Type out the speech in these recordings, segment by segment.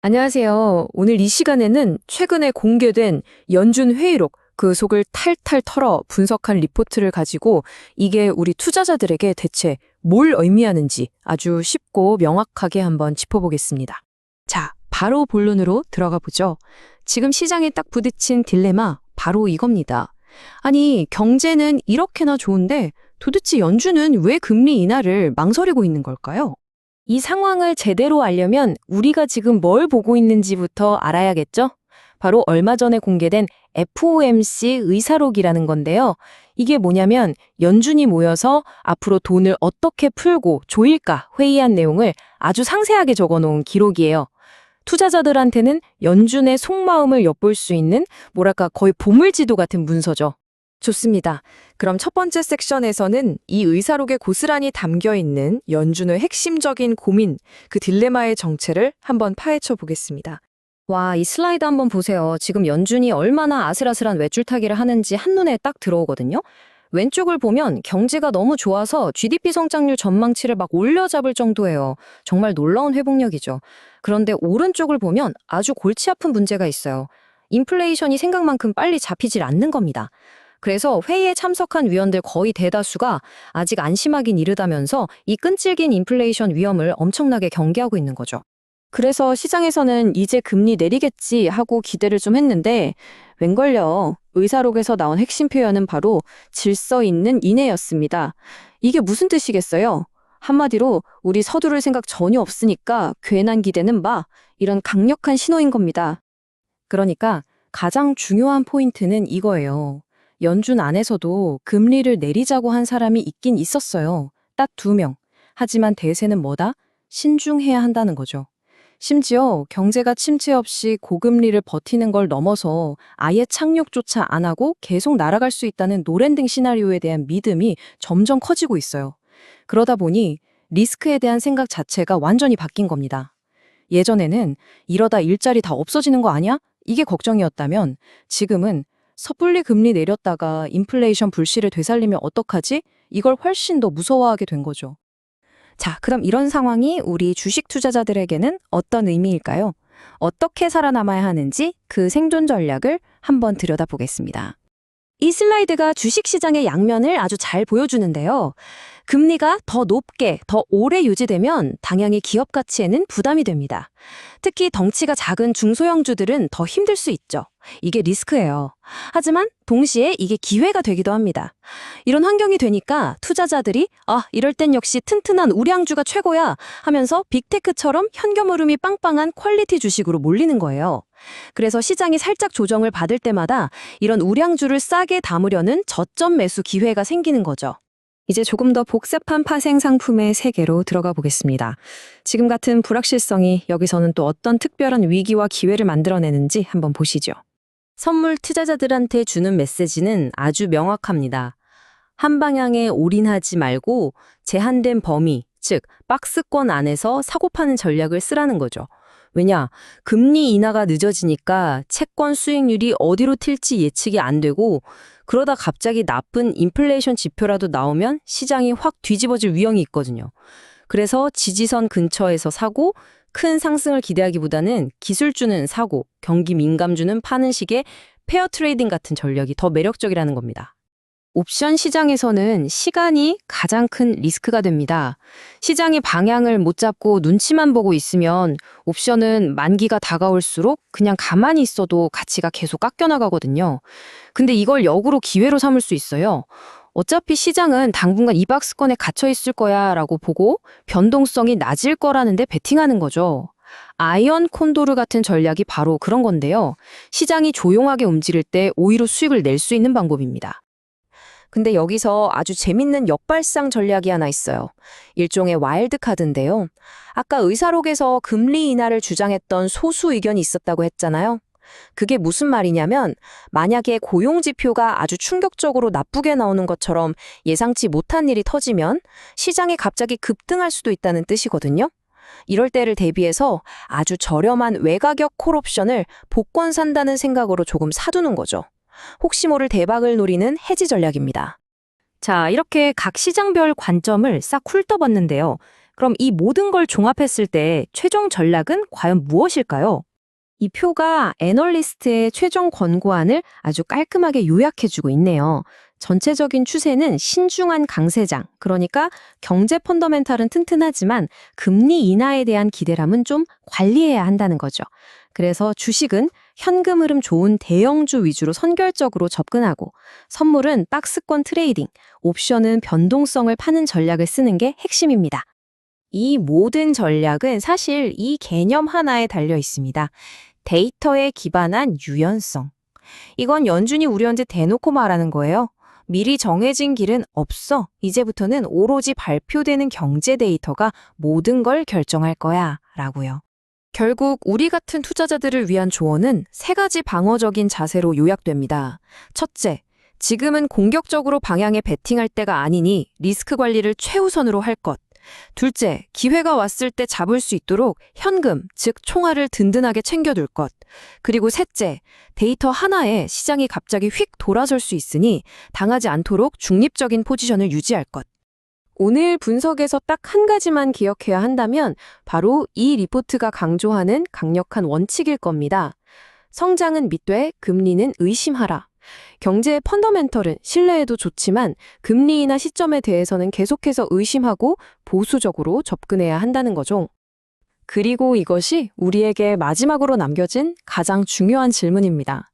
안녕하세요. 오늘 이 시간에는 최근에 공개된 연준 회의록, 그 속을 탈탈 털어 분석한 리포트를 가지고 이게 우리 투자자들에게 대체 뭘 의미하는지 아주 쉽고 명확하게 한번 짚어보겠습니다. 자, 바로 본론으로 들어가 보죠. 지금 시장에 딱 부딪힌 딜레마, 바로 이겁니다. 아니, 경제는 이렇게나 좋은데 도대체 연준은 왜 금리 인하를 망설이고 있는 걸까요? 이 상황을 제대로 알려면 우리가 지금 뭘 보고 있는지부터 알아야겠죠? 바로 얼마 전에 공개된 FOMC 의사록이라는 건데요. 이게 뭐냐면 연준이 모여서 앞으로 돈을 어떻게 풀고 조일까 회의한 내용을 아주 상세하게 적어놓은 기록이에요. 투자자들한테는 연준의 속마음을 엿볼 수 있는 뭐랄까 거의 보물지도 같은 문서죠. 좋습니다. 그럼 첫 번째 섹션에서는 이 의사록에 고스란히 담겨 있는 연준의 핵심적인 고민, 그 딜레마의 정체를 한번 파헤쳐 보겠습니다. 와, 이 슬라이드 한번 보세요. 지금 연준이 얼마나 아슬아슬한 외줄타기를 하는지 한눈에 딱 들어오거든요. 왼쪽을 보면 경제가 너무 좋아서 GDP 성장률 전망치를 막 올려잡을 정도예요. 정말 놀라운 회복력이죠. 그런데 오른쪽을 보면 아주 골치 아픈 문제가 있어요. 인플레이션이 생각만큼 빨리 잡히질 않는 겁니다. 그래서 회의에 참석한 위원들 거의 대다수가 아직 안심하긴 이르다면서 이 끈질긴 인플레이션 위험을 엄청나게 경계하고 있는 거죠. 그래서 시장에서는 이제 금리 내리겠지 하고 기대를 좀 했는데 웬걸요. 의사록에서 나온 핵심 표현은 바로 질서 있는 인해였습니다. 이게 무슨 뜻이겠어요? 한마디로 우리 서두를 생각 전혀 없으니까 괜한 기대는 마. 이런 강력한 신호인 겁니다. 그러니까 가장 중요한 포인트는 이거예요. 연준 안에서도 금리를 내리자고 한 사람이 있긴 있었어요. 딱 2명. 하지만 대세는 뭐다? 신중해야 한다는 거죠. 심지어 경제가 침체 없이 고금리를 버티는 걸 넘어서 아예 착륙조차 안 하고 계속 날아갈 수 있다는 노랜딩 시나리오에 대한 믿음이 점점 커지고 있어요. 그러다 보니 리스크에 대한 생각 자체가 완전히 바뀐 겁니다. 예전에는 이러다 일자리 다 없어지는 거 아니야? 이게 걱정이었다면 지금은 섣불리 금리 내렸다가 인플레이션 불씨를 되살리면 어떡하지? 이걸 훨씬 더 무서워하게 된 거죠. 자, 그럼 이런 상황이 우리 주식 투자자들에게는 어떤 의미일까요? 어떻게 살아남아야 하는지 그 생존 전략을 한번 들여다보겠습니다. 이 슬라이드가 주식시장의 양면을 아주 잘 보여주는데요. 금리가 더 높게, 더 오래 유지되면 당연히 기업 가치에는 부담이 됩니다. 특히 덩치가 작은 중소형주들은 더 힘들 수 있죠. 이게 리스크예요. 하지만 동시에 이게 기회가 되기도 합니다. 이런 환경이 되니까 투자자들이 이럴 땐 역시 튼튼한 우량주가 최고야 하면서 빅테크처럼 현금 흐름이 빵빵한 퀄리티 주식으로 몰리는 거예요. 그래서 시장이 살짝 조정을 받을 때마다 이런 우량주를 싸게 담으려는 저점 매수 기회가 생기는 거죠. 이제 조금 더 복잡한 파생 상품의 세계로 들어가 보겠습니다. 지금 같은 불확실성이 여기서는 또 어떤 특별한 위기와 기회를 만들어내는지 한번 보시죠. 선물 투자자들한테 주는 메시지는 아주 명확합니다. 한 방향에 올인하지 말고 제한된 범위, 즉 박스권 안에서 사고 파는 전략을 쓰라는 거죠. 왜냐? 금리 인하가 늦어지니까 채권 수익률이 어디로 튈지 예측이 안 되고 그러다 갑자기 나쁜 인플레이션 지표라도 나오면 시장이 확 뒤집어질 위험이 있거든요. 그래서 지지선 근처에서 사고 큰 상승을 기대하기보다는 기술주는 사고 경기 민감주는 파는 식의 페어 트레이딩 같은 전략이 더 매력적이라는 겁니다. 옵션 시장에서는 시간이 가장 큰 리스크가 됩니다. 시장의 방향을 못 잡고 눈치만 보고 있으면 옵션은 만기가 다가올수록 그냥 가만히 있어도 가치가 계속 깎여나가거든요. 근데 이걸 역으로 기회로 삼을 수 있어요. 어차피 시장은 당분간 이 박스권에 갇혀 있을 거야 라고 보고 변동성이 낮을 거라는데 베팅하는 거죠. 아이언 콘도르 같은 전략이 바로 그런 건데요. 시장이 조용하게 움직일 때 오히려 수익을 낼 수 있는 방법입니다. 근데 여기서 아주 재밌는 역발상 전략이 하나 있어요. 일종의 와일드 카드인데요. 아까 의사록에서 금리 인하를 주장했던 소수 의견이 있었다고 했잖아요. 그게 무슨 말이냐면 만약에 고용 지표가 아주 충격적으로 나쁘게 나오는 것처럼 예상치 못한 일이 터지면 시장이 갑자기 급등할 수도 있다는 뜻이거든요. 이럴 때를 대비해서 아주 저렴한 외가격 콜옵션을 복권 산다는 생각으로 조금 사두는 거죠. 혹시 모를 대박을 노리는 해지 전략입니다. 자, 이렇게 각 시장별 관점을 싹 훑어봤는데요. 그럼 이 모든 걸 종합했을 때 최종 전략은 과연 무엇일까요? 이 표가 애널리스트의 최종 권고안을 아주 깔끔하게 요약해주고 있네요. 전체적인 추세는 신중한 강세장, 그러니까 경제 펀더멘탈은 튼튼하지만 금리 인하에 대한 기대감은 좀 관리해야 한다는 거죠. 그래서 주식은 현금 흐름 좋은 대형주 위주로 선결적으로 접근하고, 선물은 박스권 트레이딩, 옵션은 변동성을 파는 전략을 쓰는 게 핵심입니다. 이 모든 전략은 사실 이 개념 하나에 달려 있습니다. 데이터에 기반한 유연성. 이건 연준이 우리한테 대놓고 말하는 거예요. 미리 정해진 길은 없어. 이제부터는 오로지 발표되는 경제 데이터가 모든 걸 결정할 거야. 라고요. 결국 우리 같은 투자자들을 위한 조언은 세 가지 방어적인 자세로 요약됩니다. 첫째, 지금은 공격적으로 방향에 베팅할 때가 아니니 리스크 관리를 최우선으로 할 것. 둘째, 기회가 왔을 때 잡을 수 있도록 현금, 즉 총알을 든든하게 챙겨둘 것. 그리고 셋째, 데이터 하나에 시장이 갑자기 휙 돌아설 수 있으니 당하지 않도록 중립적인 포지션을 유지할 것. 오늘 분석에서 딱 한 가지만 기억해야 한다면 바로 이 리포트가 강조하는 강력한 원칙일 겁니다. 성장은 믿되 금리는 의심하라. 경제의 펀더멘털은 신뢰해도 좋지만 금리 인하 시점에 대해서는 계속해서 의심하고 보수적으로 접근해야 한다는 거죠. 그리고 이것이 우리에게 마지막으로 남겨진 가장 중요한 질문입니다.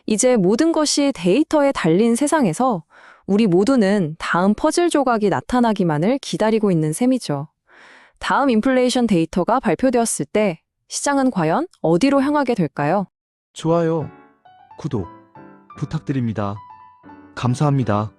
이제 모든 것이 데이터에 달린 세상에서 우리 모두는 다음 퍼즐 조각이 나타나기만을 기다리고 있는 셈이죠. 다음 인플레이션 데이터가 발표되었을 때 시장은 과연 어디로 향하게 될까요? 좋아요, 구독 부탁드립니다. 감사합니다.